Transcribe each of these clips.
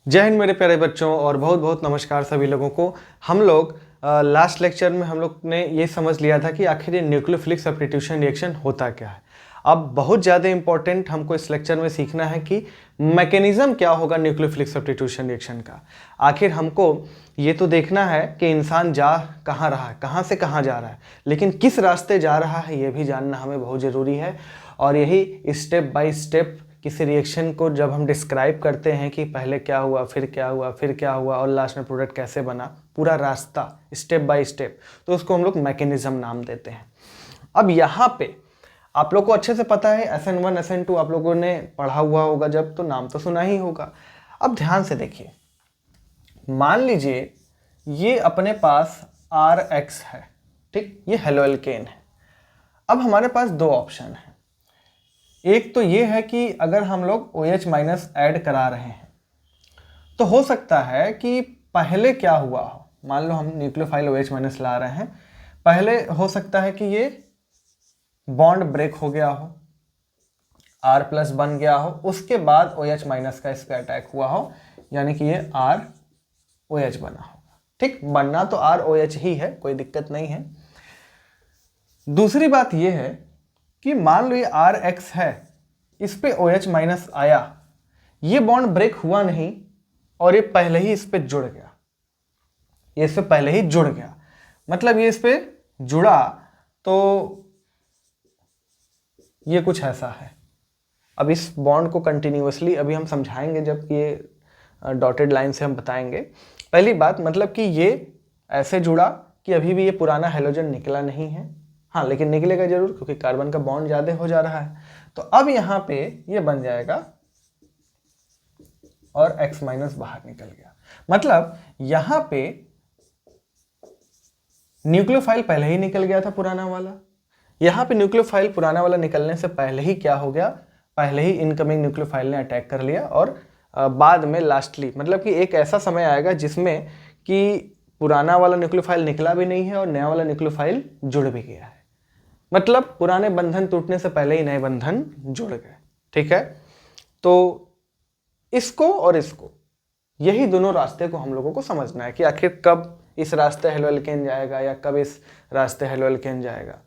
जय हिंद मेरे प्यारे बच्चों और बहुत बहुत नमस्कार सभी लोगों को। हम लोग लास्ट लेक्चर में हम लोग ने ये समझ लिया था कि आखिर ये न्यूक्लियोफिलिक सब्स्टिट्यूशन रिएक्शन होता क्या है। अब बहुत ज़्यादा इंपॉर्टेंट हमको इस लेक्चर में सीखना है कि मैकेनिज्म क्या होगा न्यूक्लियोफिलिक सब्स्टिट्यूशन रिएक्शन का। आखिर हमको ये तो देखना है कि इंसान जा कहाँ रहा है, कहाँ से कहाँ जा रहा है, लेकिन किस रास्ते जा रहा है ये भी जानना हमें बहुत ज़रूरी है। और यही स्टेप बाय स्टेप किसी रिएक्शन को जब हम डिस्क्राइब करते हैं कि पहले क्या हुआ, फिर क्या हुआ, फिर क्या हुआ और लास्ट में प्रोडक्ट कैसे बना, पूरा रास्ता स्टेप बाय स्टेप, तो उसको हम लोग मैकेनिज्म नाम देते हैं। अब यहाँ पे आप लोग को अच्छे से पता है SN1 SN2 आप लोगों ने पढ़ा हुआ होगा, जब तो नाम तो सुना ही होगा। अब ध्यान से देखिए, मान लीजिए ये अपने पास RH है, ठीक, ये हेलोएल्केन है। अब हमारे पास दो ऑप्शन है। एक तो ये है कि अगर हम लोग OH माइनस ऐड करा रहे हैं तो हो सकता है कि पहले क्या हुआ हो, मान लो हम न्यूक्लियोफाइल OH माइनस ला रहे हैं, पहले हो सकता है कि ये बॉन्ड ब्रेक हो गया हो, R प्लस बन गया हो, उसके बाद OH माइनस का इस पर अटैक हुआ हो, यानी कि ये ROH बना होगा। ठीक, बनना तो ROH ही है, कोई दिक्कत नहीं है। दूसरी बात ये है कि मान लो ये RH है, इस पे OH माइनस आया, ये बॉन्ड ब्रेक हुआ नहीं और ये पहले ही इस पे जुड़ गया, ये इस पे पहले ही जुड़ गया, मतलब ये इस पे जुड़ा तो ये कुछ ऐसा है। अब इस बॉन्ड को कंटिन्यूअसली अभी हम समझाएंगे, जब ये डॉटेड लाइन से हम बताएंगे। पहली बात मतलब कि ये ऐसे जुड़ा कि अभी भी ये पुराना हेलोजन निकला नहीं है, हाँ, लेकिन निकलेगा जरूर क्योंकि कार्बन का बॉन्ड ज़्यादा हो जा रहा है। तो अब यहाँ पे ये बन जाएगा और X माइनस बाहर निकल गया, मतलब यहाँ पे न्यूक्लियोफाइल पहले ही निकल गया था पुराना वाला। यहाँ पे न्यूक्लियोफाइल पुराना वाला निकलने से पहले ही क्या हो गया, पहले ही इनकमिंग न्यूक्लियोफाइल ने अटैक कर लिया और बाद में लास्टली मतलब कि एक ऐसा समय आएगा जिसमें कि पुराना वाला न्यूक्लियोफाइल निकला भी नहीं है और नया वाला न्यूक्लियोफाइल जुड़ भी गया है, मतलब पुराने बंधन टूटने से पहले ही नए बंधन जुड़ गए। ठीक है, तो इसको और इसको, यही दोनों रास्ते को हम लोगों को समझना है कि आखिर कब इस रास्ते हेलोएल्केन जाएगा या कब इस रास्ते हेलोएल्केन जाएगा।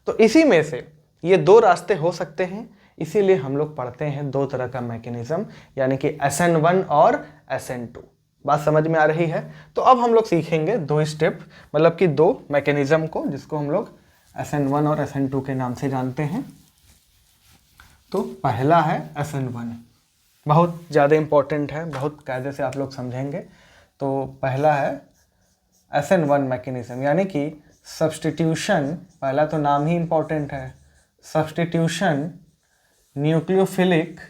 तो इसी में से ये दो रास्ते हो सकते हैं, इसीलिए हम लोग पढ़ते हैं दो तरह का मैकेनिज्म, यानी कि SN1 और SN2। बात समझ में आ रही है? तो अब हम लोग सीखेंगे दो स्टेप, मतलब कि दो मैकेनिज्म को, जिसको हम लोग SN1 और SN2 के नाम से जानते हैं। तो पहला है SN1, बहुत ज़्यादा इम्पोर्टेंट है, बहुत कायदे से आप लोग समझेंगे। तो पहला है SN1 मैकेनिज्म, यानी कि सब्स्टिट्यूशन, पहला तो नाम ही इम्पोर्टेंट है, substitution nucleophilic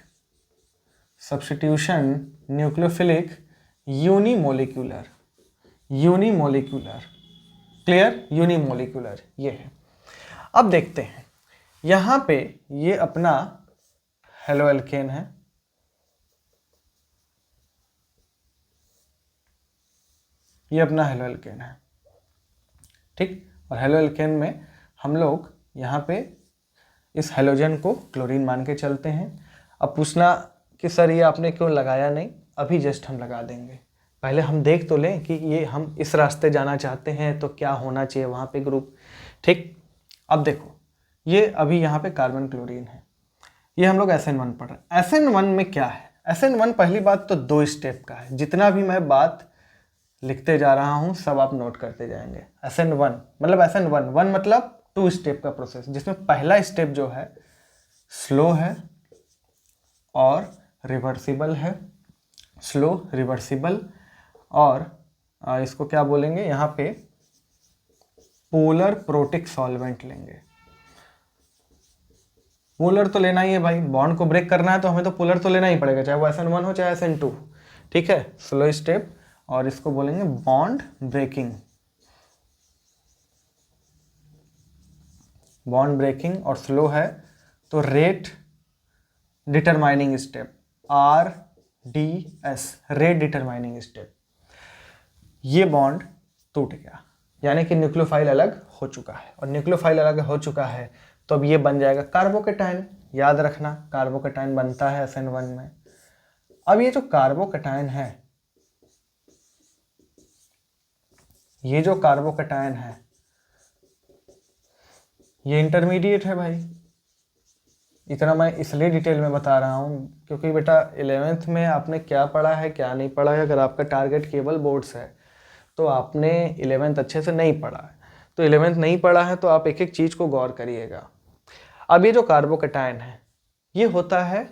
unimolecular, clear, unimolecular ये है। अब देखते हैं, यहाँ पे ये अपना हेलोएल्केन है, ये अपना हेलोएल्केन है, ठीक, और हेलोएल्केन में हम लोग यहाँ पे इस हेलोजन को क्लोरीन मान के चलते हैं। अब पूछना कि सर ये आपने क्यों लगाया नहीं, अभी जस्ट हम लगा देंगे, पहले हम देख तो लें कि ये हम इस रास्ते जाना चाहते हैं तो क्या होना चाहिए वहाँ पे ग्रुप। ठीक, अब देखो ये अभी यहाँ पे कार्बन क्लोरीन है, ये हम लोग SN1 पढ़ रहे हैं। SN1 में क्या है, SN1 पहली बात तो दो स्टेप का है, जितना भी मैं बात लिखते जा रहा हूँ सब आप नोट करते जाएंगे। SN1 मतलब SN1 मतलब 2 स्टेप का प्रोसेस, जिसमें पहला स्टेप जो है स्लो है और रिवर्सिबल है, स्लो रिवर्सिबल, और इसको क्या बोलेंगे यहाँ पे, पोलर प्रोटिक सॉल्वेंट लेंगे। पोलर तो लेना ही है भाई, बॉन्ड को ब्रेक करना है तो हमें तो पोलर तो लेना ही पड़ेगा, चाहे वो SN1 हो चाहे SN2। ठीक है, स्लो स्टेप, और इसको बोलेंगे बॉन्ड ब्रेकिंग, और स्लो है तो rate determining step, RDS, rate determining step. ये बॉन्ड टूट गया, यानी कि न्यूक्लियोफाइल अलग हो चुका है, और न्यूक्लियोफाइल अलग हो चुका है तो अब ये बन जाएगा कार्बोकेटायन। याद रखना कार्बोकेटायन बनता है SN1 में। अब ये जो कार्बोकेटायन है ये जो कार्बोकैटायन है ये इंटरमीडिएट है भाई। इतना मैं इसलिए डिटेल में बता रहा हूँ क्योंकि बेटा 11th में आपने क्या पढ़ा है क्या नहीं पढ़ा है, अगर आपका टारगेट केवल बोर्ड्स है तो आपने 11th अच्छे से नहीं पढ़ा है। तो 11th नहीं पढ़ा है तो आप एक एक चीज़ को गौर करिएगा। अब ये जो कार्बोकैटायन है ये होता है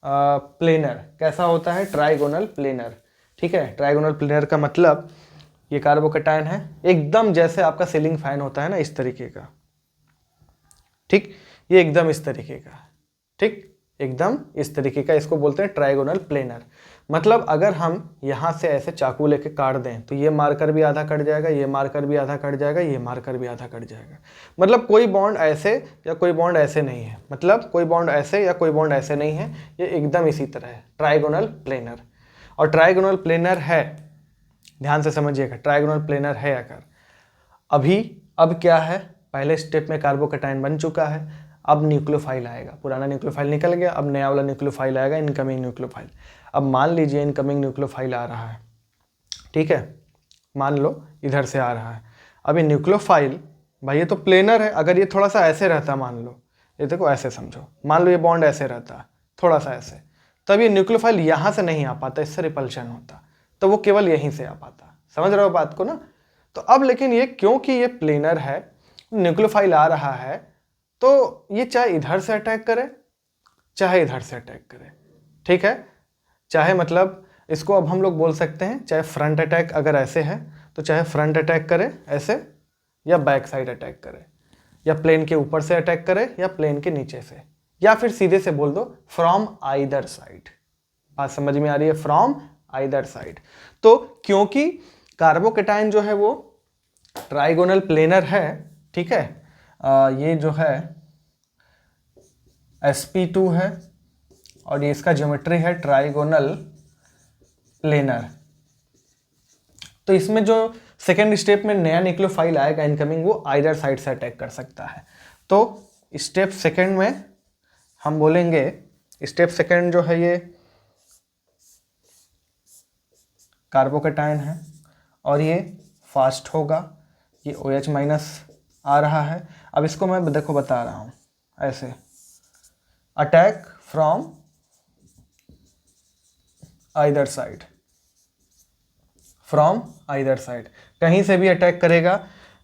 प्लेनर। कैसा होता है? Trigonal planar. ठीक है, ट्राइगोनल प्लेनर का मतलब ये कार्बोकैटायन है एकदम जैसे आपका सीलिंग फैन होता है ना, इस तरीके का। ठीक, ये एकदम इस तरीके का। ठीक, एकदम इस तरीके का, इसको बोलते हैं ट्राइगोनल प्लेनर। मतलब अगर हम यहाँ से ऐसे चाकू लेके काट दें तो ये मार्कर भी आधा कट जाएगा, ये मार्कर भी आधा कट जाएगा, ये मार्कर भी आधा कट जाएगा। मतलब कोई बॉन्ड ऐसे या कोई बॉन्ड ऐसे नहीं है, मतलब कोई बॉन्ड ऐसे या कोई बॉन्ड ऐसे नहीं है, ये एकदम इसी तरह है, ट्राइगोनल प्लेनर। और ट्राइगोनल प्लेनर है, ध्यान से समझिएगा, ट्राइगोनल प्लेनर है अगर अब क्या है, पहले स्टेप में कार्बोकैटायन बन चुका है, अब न्यूक्लियोफाइल आएगा, पुराना न्यूक्लियोफाइल निकल गया, अब नया वाला न्यूक्लियोफाइल आएगा, इनकमिंग न्यूक्लियोफाइल। अब मान लीजिए इनकमिंग न्यूक्लियोफाइल आ रहा है, ठीक है, मान लो इधर से आ रहा है। अब ये न्यूक्लियोफाइल भाई ये तो प्लेनर है, अगर ये थोड़ा सा ऐसे रहता, मान लो ये देखो ऐसे समझो, मान लो ये बॉन्ड ऐसे रहता थोड़ा सा ऐसे, तब ये न्यूक्लियोफाइल यहाँ से नहीं आ पाता, इससे रिपल्शन होता, तो वो केवल यहीं से आ पाता। समझ रहे हो बात को ना? तो अब लेकिन ये क्योंकि ये प्लेनर है, न्यूक्लियोफाइल आ रहा है, तो ये चाहे इधर से अटैक करे चाहे इधर से अटैक करे। ठीक है, चाहे मतलब इसको अब हम लोग बोल सकते हैं चाहे फ्रंट अटैक अगर ऐसे है तो चाहे फ्रंट अटैक करे ऐसे, या बैक साइड अटैक करे, या प्लेन के ऊपर से अटैक करे या प्लेन के नीचे से, या फिर सीधे से बोल दो फ्रॉम आइदर साइड। बात समझ में आ रही है? From either side. तो क्योंकि कार्बोकैटायन जो है वो ट्राइगोनल प्लेनर है, ठीक है, ये जो है sp2 है और ये इसका ज्योमेट्री है ट्राइगोनल प्लेनर। तो इसमें जो सेकेंड स्टेप में नया न्यूक्लियोफाइल आएगा इनकमिंग, वो आइदर साइड से अटैक कर सकता है। तो स्टेप सेकेंड में हम बोलेंगे, स्टेप सेकेंड जो है ये कार्बोकैटायन है और ये फास्ट होगा, ये OH माइनस आ रहा है। अब इसको मैं देखो बता रहा हूँ ऐसे, attack from either side, from either side, कहीं से भी अटैक करेगा।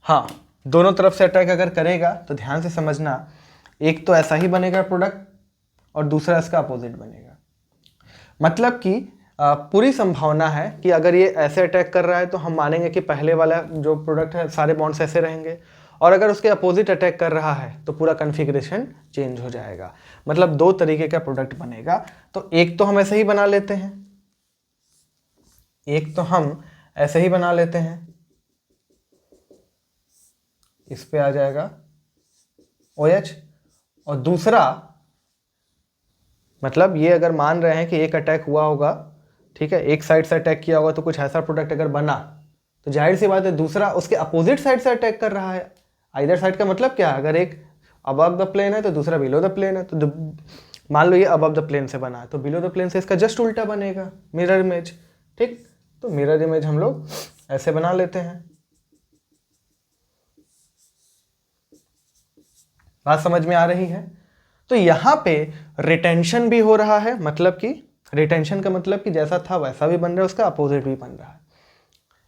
हाँ, दोनों तरफ से अटैक अगर करेगा तो ध्यान से समझना, एक तो ऐसा ही बनेगा प्रोडक्ट और दूसरा इसका अपोजिट बनेगा। मतलब कि पूरी संभावना है कि अगर ये ऐसे अटैक कर रहा है तो हम मानेंगे कि पहले वाला जो प्रोडक्ट है सारे बॉन्ड्स ऐसे रहेंगे, और अगर उसके अपोजिट अटैक कर रहा है तो पूरा कन्फिग्रेशन चेंज हो जाएगा। मतलब दो तरीके का प्रोडक्ट बनेगा। तो एक तो हम ऐसे ही बना लेते हैं, एक तो हम ऐसे ही बना लेते हैं, इस पे आ जाएगा OH, और दूसरा मतलब ये अगर मान रहे हैं कि एक अटैक हुआ होगा, ठीक है, एक साइड से अटैक किया होगा तो कुछ ऐसा प्रोडक्ट अगर बना, तो जाहिर सी बात है दूसरा उसके अपोजिट साइड से अटैक कर रहा है। आइदर साइड का मतलब क्या है, अगर एक अबव द प्लेन है तो दूसरा बिलो द प्लेन है, तो मान लो ये अबव द प्लेन से बना है तो बिलो द प्लेन से इसका जस्ट उल्टा बनेगा, मिरर इमेज। ठीक, तो मिरर इमेज हम लोग ऐसे बना लेते हैं। बात समझ में आ रही है? तो यहाँ पे रिटेंशन भी हो रहा है, मतलब कि रिटेंशन का मतलब कि जैसा था वैसा भी बन रहा है, उसका अपोजिट भी बन रहा है,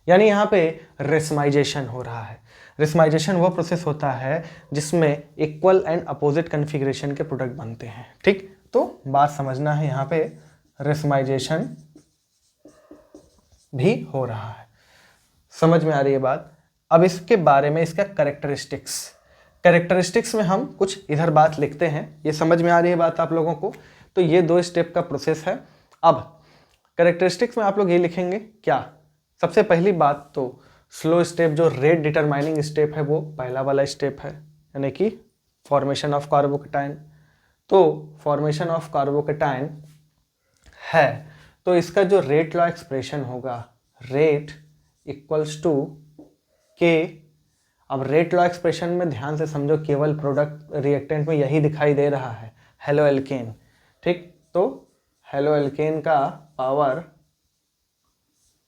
यानी यहाँ पे रेसमाइजेशन हो रहा है। रेसमाइजेशन वो प्रोसेस होता है जिसमें इक्वल एंड अपोजिट कन्फिग्रेशन के प्रोडक्ट बनते हैं। ठीक, तो बात समझना है, यहाँ पे रेसमाइजेशन भी हो रहा है। समझ में आ रही है बात? अब इसके बारे में इसका कैरेक्टरिस्टिक्स में हम कुछ इधर बात लिखते हैं। ये समझ में आ रही है बात आप लोगों को? तो ये 2 स्टेप का प्रोसेस है। अब कैरेक्टरिस्टिक्स में आप लोग ये लिखेंगे क्या, सबसे पहली बात तो स्लो स्टेप जो रेट डिटरमाइनिंग स्टेप है वो पहला वाला स्टेप है, यानी कि फॉर्मेशन ऑफ कार्बोकैटायन। तो फॉर्मेशन ऑफ कार्बोकैटायन है तो इसका जो रेट लॉ एक्सप्रेशन होगा, रेट इक्वल्स टू के। अब रेट लॉ एक्सप्रेशन में ध्यान से समझो, केवल प्रोडक्ट रिएक्टेंट में यही दिखाई दे रहा है, हेलो एल्केन। ठीक, तो हेलो एल्केन का पावर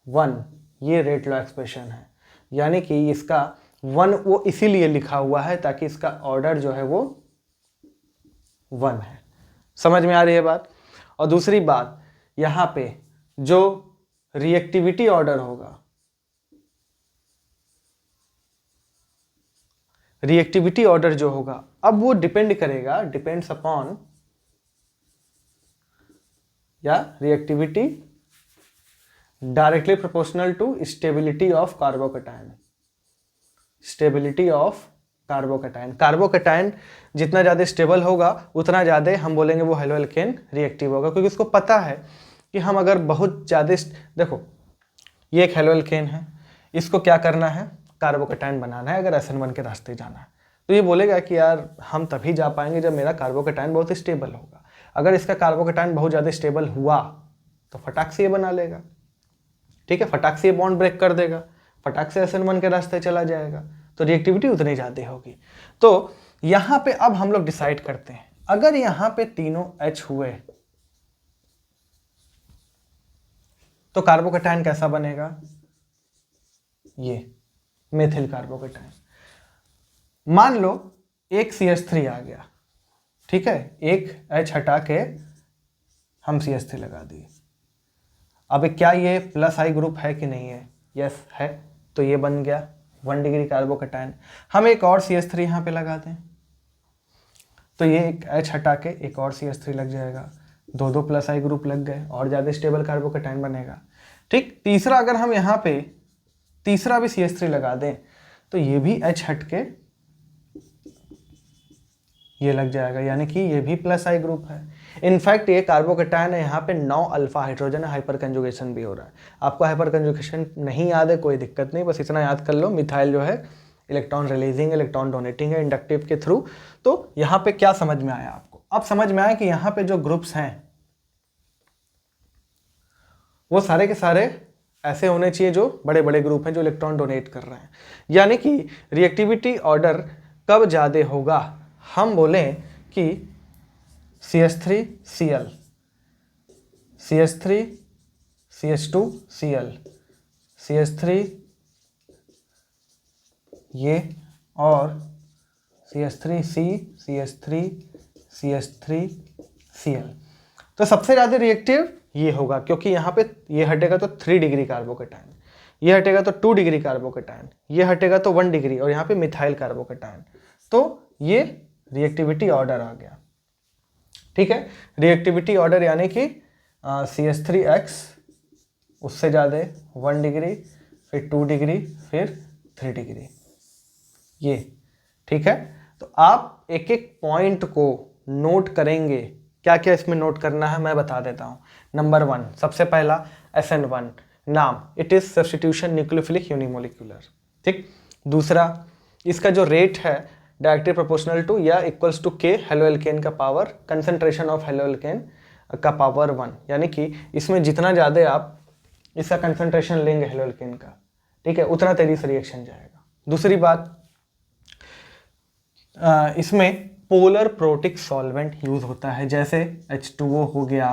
1, ये रेट लॉ एक्सप्रेशन है। यानी कि इसका 1 वो इसीलिए लिखा हुआ है ताकि इसका ऑर्डर जो है वो 1 है। समझ में आ रही है बात। और दूसरी बात, यहाँ पे जो रिएक्टिविटी ऑर्डर होगा, रिएक्टिविटी ऑर्डर जो होगा अब वो डिपेंड करेगा, डिपेंड्स अपॉन, या reactivity directly proportional to stability of carbocation. Stability of carbocation, carbocation जितना ज़्यादा स्टेबल होगा उतना ज़्यादा हम बोलेंगे वो हेलोएल्केन रिएक्टिव होगा, क्योंकि उसको पता है कि हम अगर बहुत ज़्यादा, देखो ये एक हेलोएल्केन है, इसको क्या करना है, कार्बोकैटायन बनाना है, अगर SN1 के रास्ते जाना है, तो ये बोलेगा कि यार हम तभी जा पाएंगे जब मेरा कार्बोकैटायन बहुत स्टेबल होगा। अगर इसका कार्बोकैटायन बहुत ज़्यादा स्टेबल हुआ तो फटाक से ये बना लेगा, ठीक है, फटाक से ये बॉन्ड ब्रेक कर देगा, फटाक से SN1 के रास्ते चला जाएगा, तो रिएक्टिविटी उतनी ज़्यादा होगी। तो यहाँ पे अब हम लोग डिसाइड करते हैं, अगर यहाँ पे तीनों H हुए तो कार्बोकैटायन कैसा बनेगा, ये मेथिल कार्बोकैटायन। मान लो एक CH3 आ गया, ठीक है, एक H हटा के हम CH3 लगा दिए। अब क्या ये प्लस आई ग्रुप है कि नहीं है, यस है, तो ये बन गया 1 डिग्री कार्बोकैटायन। हम एक और CH3 यहाँ पे लगा दें तो ये एक H हटा के एक और CH3 लग जाएगा, दो प्लस आई ग्रुप लग गए और ज़्यादा स्टेबल कार्बोकैटायन बनेगा, ठीक। तीसरा अगर हम यहाँ पे तीसरा भी CH3 लगा दें तो ये भी H हट के ये लग जाएगा, यानी कि ये भी प्लस आई ग्रुप है। इनफैक्ट ये कार्बोकैटायन है, यहाँ पे 9 अल्फा हाइड्रोजन है, हाइपर कंजुगेशन भी हो रहा है। आपको हाइपर कंजुगेशन नहीं याद है कोई दिक्कत नहीं, बस इतना याद कर लो, मिथाइल जो है इलेक्ट्रॉन रिलीजिंग इलेक्ट्रॉन डोनेटिंग है इंडक्टिव के थ्रू। तो यहाँ पे क्या समझ में आया आपको, अब समझ में आया कि यहाँ पे जो ग्रुप्स हैं वो सारे के सारे ऐसे होने चाहिए जो बड़े बड़े ग्रुप हैं जो इलेक्ट्रॉन डोनेट कर रहे हैं। यानी कि रिएक्टिविटी ऑर्डर कब ज़्यादा होगा, हम बोलें कि CH3 Cl, CH3 CH2 Cl, CH3 ये और CH3 C, CH3 CH3 Cl। तो सबसे ज़्यादा रिएक्टिव ये होगा, क्योंकि यहाँ पे ये हटेगा तो 3 डिग्री कार्बोकैटायन, ये हटेगा तो 2 डिग्री कार्बोकैटायन, ये हटेगा तो 1 डिग्री, और यहाँ पे मिथाइल कार्बोकैटायन। तो ये रिएक्टिविटी ऑर्डर आ गया, ठीक है। रिएक्टिविटी ऑर्डर यानी कि CH3X उससे ज़्यादा 1 डिग्री, फिर 2 डिग्री, फिर 3 डिग्री, ये ठीक है। तो आप एक एक पॉइंट को नोट करेंगे, क्या क्या इसमें नोट करना है मैं बता देता हूँ। नंबर 1, सबसे पहला SN1 नाम, it is substitution nucleophilic unimolecular, ठीक। दूसरा, इसका जो रेट है डायरेक्टली प्रोपोर्शनल टू या इक्वल्स टू K हेलोएल्केन का पावर, कंसंट्रेशन ऑफ हेलोएल्केन का पावर 1, यानी कि इसमें जितना ज़्यादा आप इसका कंसंट्रेशन लेंगे हेलोएल्केन का, ठीक है, उतना तेजी से रिएक्शन जाएगा। दूसरी बात, इसमें पोलर प्रोटिक सॉल्वेंट यूज होता है, जैसे H2O हो गया,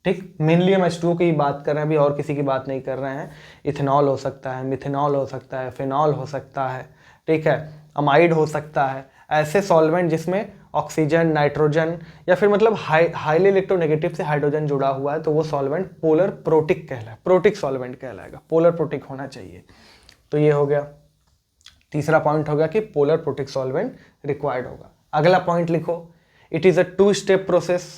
ठीक। मेनली हम H2O की बात कर रहे हैं, अभी और किसी की बात नहीं कर रहे हैं। इथेनॉल हो सकता है, मिथेनॉल हो सकता है, फिनॉल हो सकता है, ठीक है, अमाइड हो सकता है। ऐसे सॉल्वेंट जिसमें ऑक्सीजन, नाइट्रोजन या फिर मतलब हाईली इलेक्ट्रोनेगेटिव से हाइड्रोजन जुड़ा हुआ है, तो वो सॉल्वेंट पोलर प्रोटिक कहलाएगा, प्रोटिक सॉल्वेंट कहलाएगा, पोलर प्रोटिक होना चाहिए। तो ये हो गया तीसरा पॉइंट, हो गया कि पोलर प्रोटिक सॉल्वेंट रिक्वायर्ड होगा। अगला पॉइंट लिखो, it is a 2 step process,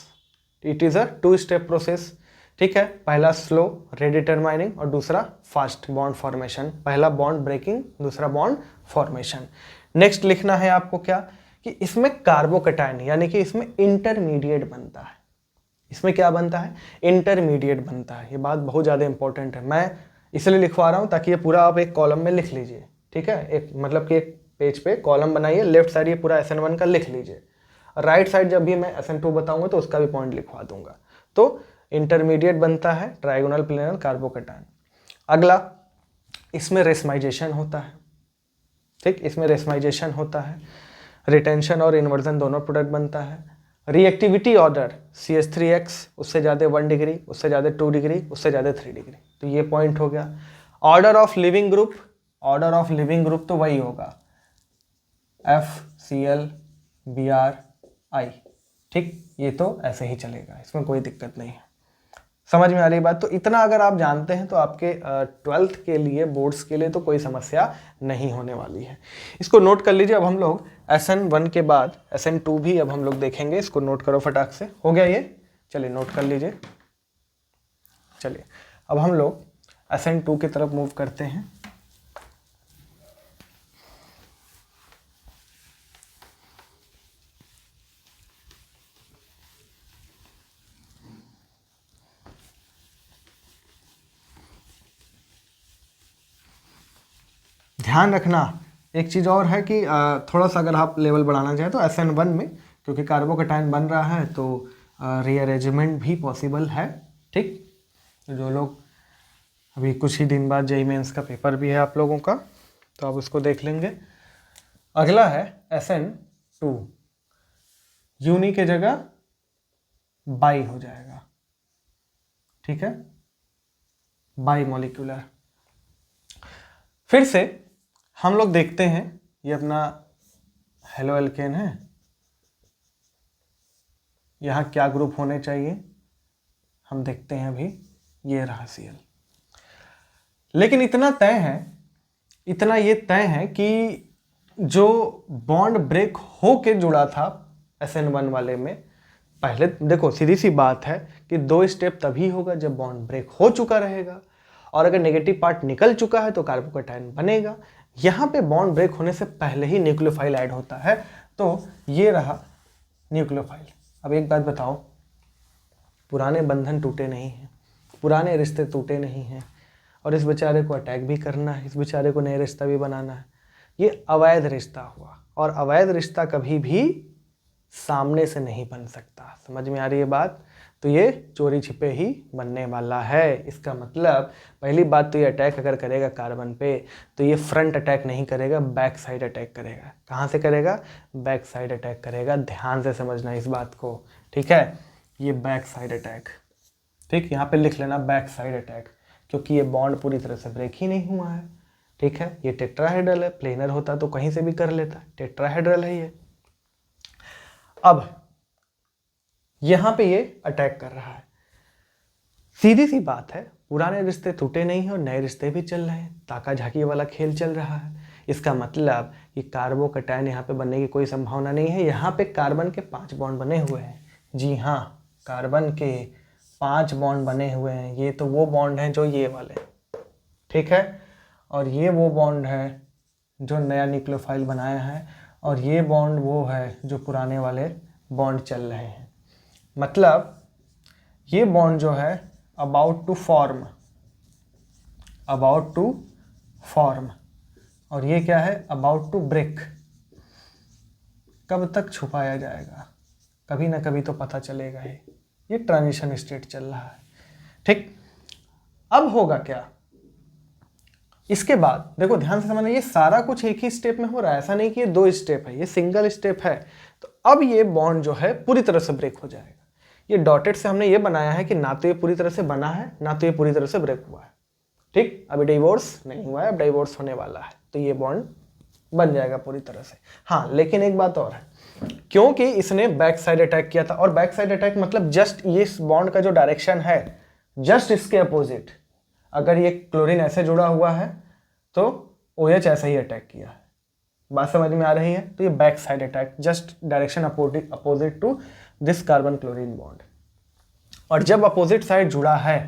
it is a 2 step process, ठीक है। पहला स्लो रेडिटरमाइनिंग और दूसरा फास्ट बॉन्ड फॉर्मेशन, पहला बॉन्ड ब्रेकिंग, दूसरा बॉन्ड फॉर्मेशन। नेक्स्ट लिखना है आपको क्या, कि इसमें कार्बोकैटायन यानी कि इसमें इंटरमीडिएट बनता है, इसमें क्या बनता है, इंटरमीडिएट बनता है। ये बात बहुत ज़्यादा इंपॉर्टेंट है, मैं इसलिए लिखवा रहा हूँ ताकि ये पूरा आप एक कॉलम में लिख लीजिए, ठीक है। एक मतलब कि एक पेज पे कॉलम बनाइए, लेफ्ट साइड ये पूरा SN1 का लिख लीजिए, राइट साइड जब भी मैं SN2 बताऊंगा तो उसका भी पॉइंट लिखवा दूंगा। तो इंटरमीडिएट बनता है ट्राइगोनल प्लेनर कार्बोकैटायन। अगला, इसमें रेसमाइजेशन होता है, ठीक, इसमें रेसमाइजेशन होता है, रिटेंशन और इन्वर्जन दोनों प्रोडक्ट बनता है। रिएक्टिविटी ऑर्डर CH3X उससे ज़्यादा 1 डिग्री, उससे ज़्यादा 2 डिग्री, उससे ज़्यादा 3 डिग्री, तो ये पॉइंट हो गया। Order of leaving group order of leaving group तो वही होगा FCl Br I, ठीक, ये तो ऐसे ही चलेगा, इसमें कोई दिक्कत नहीं है। समझ में आ रही बात? तो इतना अगर आप जानते हैं तो आपके 12th के लिए, बोर्ड्स के लिए तो कोई समस्या नहीं होने वाली है। इसको नोट कर लीजिए। अब हम लोग SN1 के बाद SN2 भी अब हम लोग देखेंगे। इसको नोट करो फटाक से। हो गया ये? चलिए नोट कर लीजिए। चलिए अब हम लोग SN2 की तरफ मूव करते हैं। ध्यान रखना एक चीज़ और है कि थोड़ा सा अगर आप लेवल बढ़ाना चाहें तो SN1 में, क्योंकि कार्बोकैटायन बन रहा है तो रीअरेंजमेंट भी पॉसिबल है, ठीक। जो लोग अभी कुछ ही दिन बाद जेईई मेंस का पेपर भी है आप लोगों का, तो आप उसको देख लेंगे। अगला है SN2, यूनी के जगह बाई हो जाएगा, ठीक है, बाई मॉलिक्यूलर। फिर से हम लोग देखते हैं, ये अपना हेलो एल्केन है, यहाँ क्या ग्रुप होने चाहिए हम देखते हैं अभी, ये रहा Cl। लेकिन इतना तय है, इतना ये तय है कि जो बॉन्ड ब्रेक हो के जुड़ा था SN1 वाले में, पहले देखो सीधी सी बात है कि 2 स्टेप तभी होगा जब बॉन्ड ब्रेक हो चुका रहेगा, और अगर नेगेटिव पार्ट निकल चुका है तो कार्बोकैटायन बनेगा। यहाँ पे बॉन्ड ब्रेक होने से पहले ही न्यूक्लियोफाइल ऐड होता है, तो ये रहा न्यूक्लियोफाइल। अब एक बात बताओ, पुराने बंधन टूटे नहीं हैं, पुराने रिश्ते टूटे नहीं हैं, और इस बेचारे को अटैक भी करना है, इस बेचारे को नया रिश्ता भी बनाना है। ये अवैध रिश्ता हुआ, और अवैध रिश्ता कभी भी सामने से नहीं बन सकता। समझ में आ रही है बात? तो ये चोरी छिपे ही बनने वाला है। इसका मतलब पहली बात तो ये अटैक अगर करेगा कार्बन पे तो ये फ्रंट अटैक नहीं करेगा, बैक साइड अटैक करेगा। कहाँ से करेगा? बैक साइड अटैक करेगा। ध्यान से समझना इस बात को, ठीक है। ये बैक साइड अटैक, ठीक, यहाँ पे लिख लेना बैक साइड अटैक, क्योंकि ये बॉन्ड पूरी तरह से ब्रेक ही नहीं हुआ है, ठीक है। ये टेट्राहेड्रल है, प्लेनर होता तो कहीं से भी कर लेता, टेट्राहेड्रल है ये। अब यहां पे ये अटैक कर रहा है। सीधी सी बात है, पुराने रिश्ते टूटे नहीं हैं और नए रिश्ते भी चल रहे हैं, ताका झाकी वाला खेल चल रहा है। इसका मतलब कि कार्बोकैटायन यहाँ पे बनने की कोई संभावना नहीं है। यहाँ पे कार्बन के 5 बॉन्ड बने हुए हैं। जी हाँ, कार्बन के 5 बॉन्ड बने हुए हैं। ये तो वो बॉन्ड हैं जो ये वाले, ठीक है, और ये वो बॉन्ड है जो नया न्यूक्लियोफाइल बनाया है, और ये बॉन्ड वो है जो पुराने वाले बॉन्ड चल रहे हैं। मतलब ये बॉन्ड जो है अबाउट टू फॉर्म, और ये क्या है? About to break. कब तक छुपाया जाएगा? कभी ना कभी तो पता चलेगा ही। ये ट्रांजिशन स्टेट चल रहा है, ठीक। अब होगा क्या इसके बाद? देखो ध्यान से समझना, ये सारा कुछ एक ही स्टेप में हो रहा है, ऐसा नहीं कि ये 2 स्टेप है, ये सिंगल स्टेप है। तो अब ये बॉन्ड जो है पूरी तरह से ब्रेक हो जाएगा। ये डॉटेड से हमने ये बनाया है कि ना तो ये पूरी तरह से बना है, ना तो ये पूरी तरह से ब्रेक हुआ है, ठीक। अभी डिवोर्स नहीं हुआ है, अब डिवोर्स होने वाला है, तो ये बॉन्ड बन जाएगा पूरी तरह से। हाँ, लेकिन एक बात और है, क्योंकि इसने बैक साइड अटैक किया था, और बैक साइड अटैक मतलब जस्ट ये बॉन्ड का जो डायरेक्शन है जस्ट इसके अपोजिट। अगर ये क्लोरीन ऐसे जुड़ा हुआ है तो OH ऐसे ही अटैक किया है। बात समझ में आ रही है? तो ये back side attack, just direction opposite to this carbon chlorine bond. और जब अपोजिट साइड जुड़ा है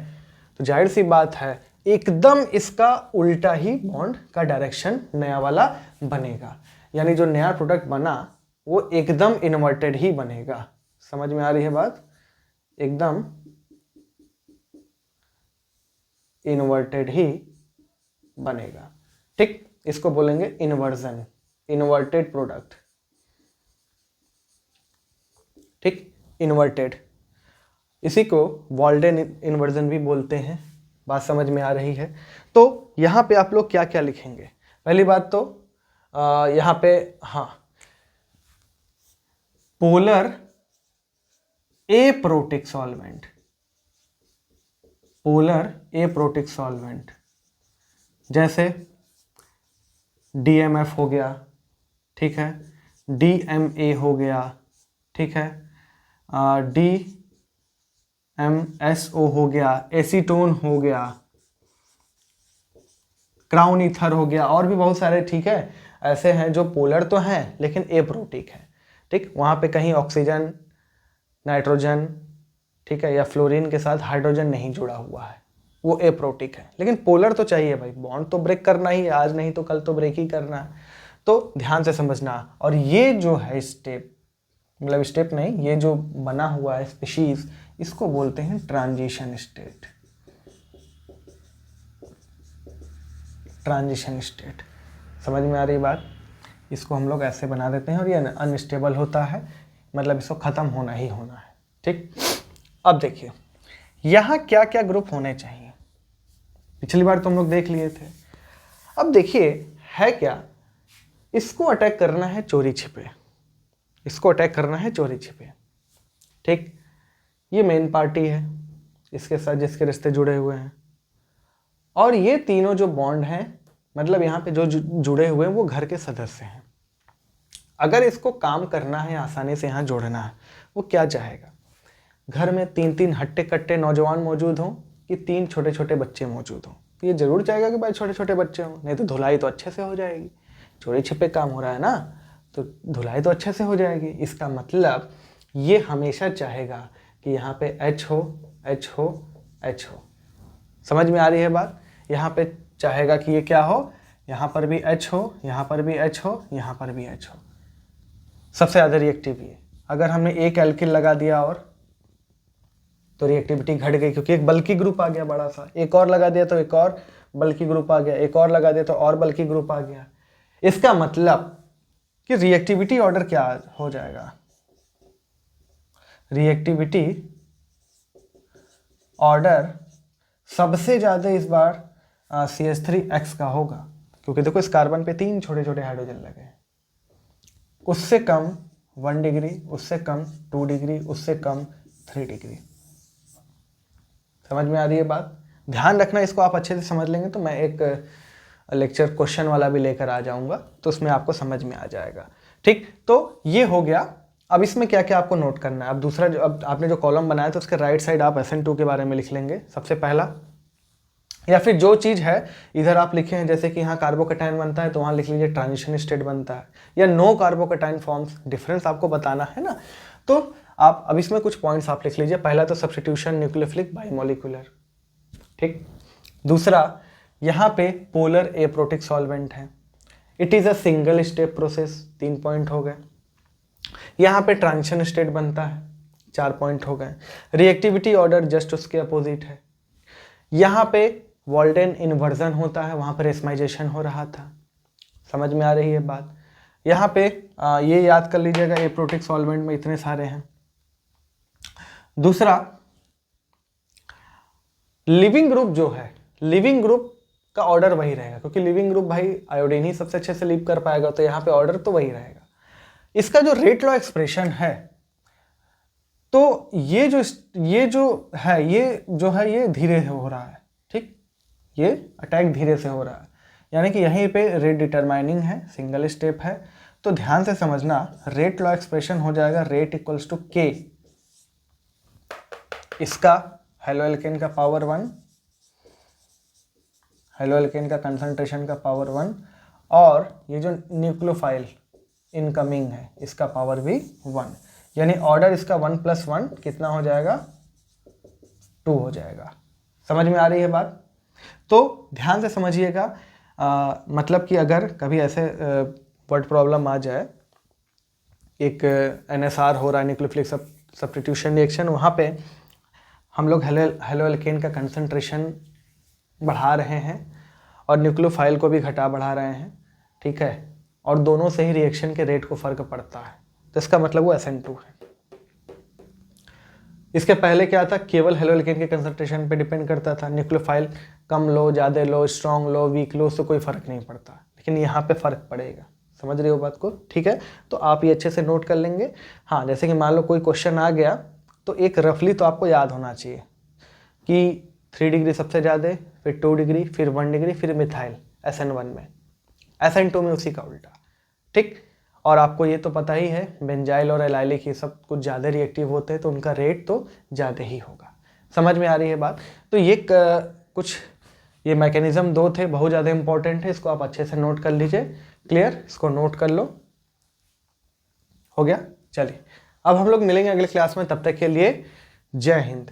तो जाहिर सी बात है एकदम इसका उल्टा ही बॉन्ड का डायरेक्शन नया वाला बनेगा। यानी जो नया प्रोडक्ट बना वो एकदम इन्वर्टेड ही बनेगा। समझ में आ रही है बात? एकदम इन्वर्टेड ही बनेगा, ठीक। इसको बोलेंगे इन्वर्जन, इन्वर्टेड प्रोडक्ट, ठीक, इन्वर्टेड। इसी को वॉल्डेन इन्वर्जन भी बोलते हैं। बात समझ में आ रही है? तो यहाँ पे आप लोग क्या क्या लिखेंगे? पहली बात तो यहाँ पे, हाँ, polar aprotic solvent, polar aprotic solvent, जैसे DMF हो गया, ठीक है, DMA हो गया, ठीक है, DMSO हो गया, एसीटोन हो गया, क्राउन ईथर हो गया, और भी बहुत सारे, ठीक है, ऐसे हैं जो पोलर तो हैं लेकिन एप्रोटिक है, ठीक, वहाँ पे कहीं ऑक्सीजन, नाइट्रोजन, ठीक है, या फ्लोरीन के साथ हाइड्रोजन नहीं जुड़ा हुआ है, वो एप्रोटिक है। लेकिन पोलर तो चाहिए भाई, बॉन्ड तो ब्रेक करना ही है, आज नहीं तो कल तो ब्रेक ही करना है, तो ध्यान से समझना। और ये जो है स्टेप, मतलब स्टेप नहीं, ये जो बना हुआ है स्पीशीज, इसको बोलते हैं ट्रांजिशन स्टेट। ट्रांजिशन स्टेट, समझ में आ रही बात? इसको हम लोग ऐसे बना देते हैं और ये अनस्टेबल होता है, मतलब इसको ख़त्म होना ही होना है, ठीक। अब देखिए यहाँ क्या क्या ग्रुप होने चाहिए, पिछली बार तो हम लोग देख लिए थे। अब देखिए है क्या, इसको अटैक करना है चोरी छिपे, इसको अटैक करना है चोरी छिपे, ठीक। ये मेन पार्टी है, इसके साथ जिसके रिश्ते जुड़े हुए हैं, और ये तीनों जो बॉन्ड हैं, मतलब यहाँ पे जो जुड़े हुए हैं वो घर के सदस्य हैं। अगर इसको काम करना है, आसानी से यहाँ जोड़ना है, वो क्या चाहेगा, घर में 3-3 हट्टे कट्टे नौजवान मौजूद हों कि 3 छोटे छोटे बच्चे मौजूद हों, तो ये जरूर चाहेगा कि भाई छोटे छोटे बच्चे हों, नहीं तो धुलाई तो अच्छे से हो जाएगी, चोरी छिपे काम हो रहा है ना, तो धुलाई तो अच्छे से हो जाएगी। इसका मतलब ये हमेशा चाहेगा कि यहाँ पे H हो, H हो, H हो। समझ में आ रही है बात? यहाँ पे चाहेगा कि ये क्या हो, यहाँ पर भी H हो, यहाँ पर भी H हो, यहाँ पर भी H हो। सबसे ज़्यादा रिएक्टिव ये, अगर हमने एक एल्किल लगा दिया और तो रिएक्टिविटी घट गई, क्योंकि एक बल्कि ग्रुप आ गया बड़ा सा, एक और लगा दिया तो एक और बल्कि ग्रुप आ गया, एक और लगा दिया तो और बल्कि ग्रुप आ गया। इसका मतलब कि रिएक्टिविटी ऑर्डर क्या हो जाएगा, रिएक्टिविटी ऑर्डर सबसे ज़्यादा इस बार CH3X का होगा, क्योंकि देखो इस कार्बन पे 3 छोटे छोटे हाइड्रोजन लगे हैं। उससे कम 1 डिग्री, उससे कम 2 डिग्री, उससे कम 3 डिग्री। समझ में आ रही है बात? ध्यान रखना, इसको आप अच्छे से समझ लेंगे तो मैं एक लेक्चर क्वेश्चन वाला भी लेकर आ जाऊंगा, तो उसमें आपको समझ में आ जाएगा, ठीक। तो ये हो गया। अब इसमें क्या क्या आपको नोट करना है। अब दूसरा अब आपने जो कॉलम बनाया तो उसके राइट साइड आप SN2 के बारे में लिख लेंगे सबसे पहला, या फिर जो चीज़ है इधर आप लिखे हैं, जैसे कि यहाँ कार्बोकैटायन बनता है तो वहाँ लिख लीजिए ट्रांजिशन स्टेट बनता है, या नो कार्बोकैटायन फॉर्म्स, डिफरेंस आपको बताना है ना। तो आप अब इसमें कुछ पॉइंट्स आप लिख लीजिए। पहला तो सब्स्टिट्यूशन न्यूक्लियोफिलिक बाइमोलिकुलर, ठीक। दूसरा, यहाँ पे पोलर एप्रोटिक सॉल्वेंट है, it is a single step process, 3 point हो गए। यहाँ पे ट्रांजिशन स्टेट बनता है, 4 पॉइंट हो गए। रिएक्टिविटी ऑर्डर जस्ट उसके अपोजिट है। यहाँ पे वॉल्डेन इन्वर्जन होता है, वहाँ पर एस्माइजेशन हो रहा था। समझ में आ रही है बात? यहाँ पे ये याद कर लीजिएगा, एप्रोटिक सॉल्वेंट में इतने सारे हैं। दूसरा, लिविंग ग्रुप जो है, लिविंग ग्रुप का ऑर्डर वही रहेगा, क्योंकि लिविंग ग्रुप भाई आयोडीन ही सबसे अच्छे से लीव कर पाएगा, तो यहाँ पे ऑर्डर तो वही रहेगा। इसका जो रेट लॉ एक्सप्रेशन है, तो ये जो है ये धीरे से हो रहा है, ठीक। ये अटैक धीरे से हो रहा है, यानी कि यहीं पे रेट डिटरमाइनिंग है, सिंगल स्टेप है। तो ध्यान से समझना, रेट लॉ एक्सप्रेशन हो जाएगा रेट इक्वल्स टू K, इसका हेलोएल्केन का पावर 1, हेलोएल्केन का कंसंट्रेशन का पावर 1, और ये जो न्यूक्लियोफाइल इनकमिंग है इसका पावर भी 1, यानी ऑर्डर इसका 1 + 1 कितना हो जाएगा, 2 हो जाएगा। समझ में आ रही है बात? तो ध्यान से समझिएगा, मतलब कि अगर कभी ऐसे वर्ड प्रॉब्लम आ जाए, एक NSR हो रहा है, न्यूक्लियोफिलिक सब्स्टिट्यूशन रिएक्शन, वहाँ पे हम लोग हेलोएल्केन का कंसंट्रेशन बढ़ा रहे हैं और न्यूक्लियोफाइल को भी घटा बढ़ा रहे हैं, ठीक है, और दोनों से ही रिएक्शन के रेट को फर्क पड़ता है, तो इसका मतलब वो SN2 है। इसके पहले क्या था, केवल हेलोएल्केन के कंसंट्रेशन पे डिपेंड करता था, न्यूक्लियोफाइल कम लो, ज़्यादा लो, स्ट्रॉन्ग लो, वीक लो, उससे कोई फर्क नहीं पड़ता, लेकिन यहाँ पे फर्क पड़ेगा। समझ रहे हो बात को? ठीक है, तो आप ये अच्छे से नोट कर लेंगे। हाँ, जैसे कि मान लो कोई क्वेश्चन आ गया तो एक रफली तो आपको याद होना चाहिए कि 3 डिग्री सबसे ज़्यादा, फिर 2 डिग्री, फिर 1 डिग्री, फिर मिथाइल SN1 में, SN2 में उसी का उल्टा, ठीक। और आपको ये तो पता ही है बेंजाइल और एलाइलिक ये सब कुछ ज़्यादा रिएक्टिव होते हैं तो उनका रेट तो ज़्यादा ही होगा। समझ में आ रही है बात। तो ये कुछ ये मैकेनिज्म दो थे, बहुत ज़्यादा इंपॉर्टेंट है, इसको आप अच्छे से नोट कर लीजिए। क्लियर, इसको नोट कर लो। हो गया, चलिए अब हम लोग मिलेंगे अगले क्लास में, तब तक के लिए जय हिंद।